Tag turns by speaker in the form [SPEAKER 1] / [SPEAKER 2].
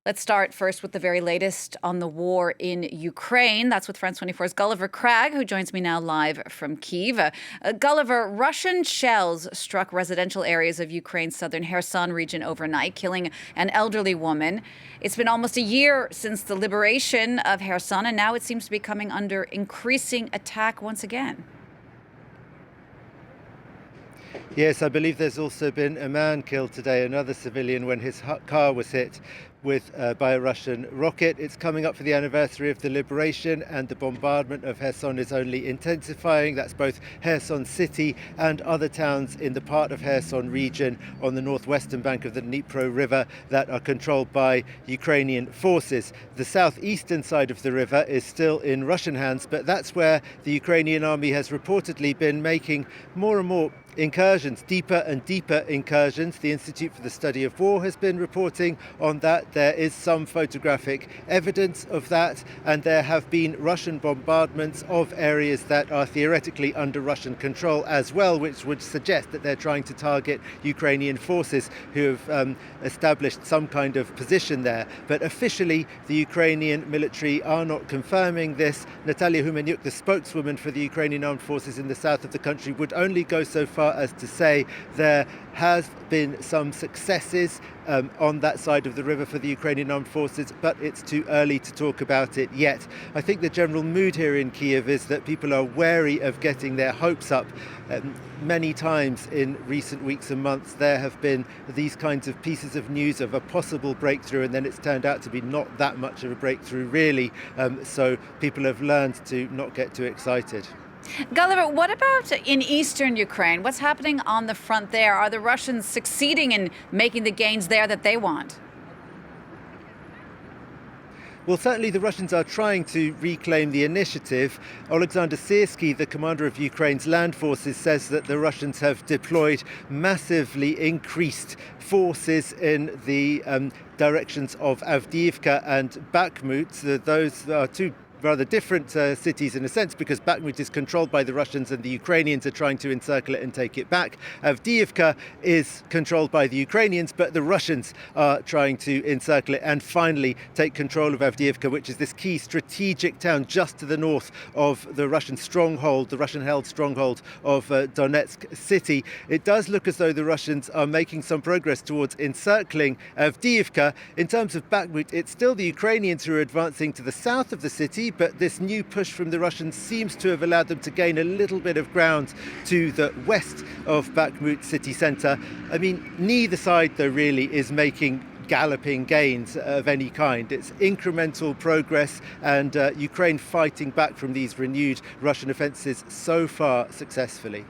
[SPEAKER 1] Let's start first with the very latest on the war in Ukraine. That's with France 24's Gulliver Cragg, who joins me now live from Kyiv. Gulliver, Russian shells struck residential areas of Ukraine's southern Kherson region overnight, killing an elderly woman. It's been almost a year since the liberation of Kherson, and now it seems to be coming under increasing attack once again.
[SPEAKER 2] Yes, I believe there's also been a man killed today, another civilian, when his car was hit by a Russian rocket. It's coming up for the anniversary of the liberation, and the bombardment of Kherson is only intensifying. That's both Kherson city and other towns in the part of Kherson region on the northwestern bank of the Dnipro River that are controlled by Ukrainian forces. The southeastern side of the river is still in Russian hands, but that's where the Ukrainian army has reportedly been making more and more incursions, deeper and deeper incursions. The Institute for the Study of War has been reporting on that. There is some photographic evidence of that, and there have been Russian bombardments of areas that are theoretically under Russian control as well, which would suggest that they're trying to target Ukrainian forces who have established some kind of position there. But officially, the Ukrainian military are not confirming this. Natalia Humenyuk, the spokeswoman for the Ukrainian armed forces in the south of the country, would only go so far as to say there has been some successes on that side of the river for the Ukrainian armed forces, but it's too early to talk about it yet. I think the general mood here in Kyiv is that people are wary of getting their hopes up. Many times in recent weeks and months there have been these kinds of pieces of news of a possible breakthrough, and then it's turned out to be not that much of a breakthrough really, so people have learned to not get too excited.
[SPEAKER 1] Gulliver, what about in eastern Ukraine? What's happening on the front there? Are the Russians succeeding in making the gains there that they want?
[SPEAKER 2] Well, certainly the Russians are trying to reclaim the initiative. Alexander Syrskyi, the commander of Ukraine's land forces, says that the Russians have deployed massively increased forces in the directions of Avdiivka and Bakhmut. Those are two rather different cities in a sense, because Bakhmut is controlled by the Russians and the Ukrainians are trying to encircle it and take it back. Avdiivka is controlled by the Ukrainians, but the Russians are trying to encircle it and finally take control of Avdiivka, which is this key strategic town just to the north of the Russian stronghold, the Russian-held stronghold of Donetsk city. It does look as though the Russians are making some progress towards encircling Avdiivka. In terms of Bakhmut, it's still the Ukrainians who are advancing to the south of the city, but this new push from the Russians seems to have allowed them to gain a little bit of ground to the west of Bakhmut city centre. I mean, neither side, though, really is making galloping gains of any kind. It's incremental progress, and Ukraine fighting back from these renewed Russian offences so far successfully.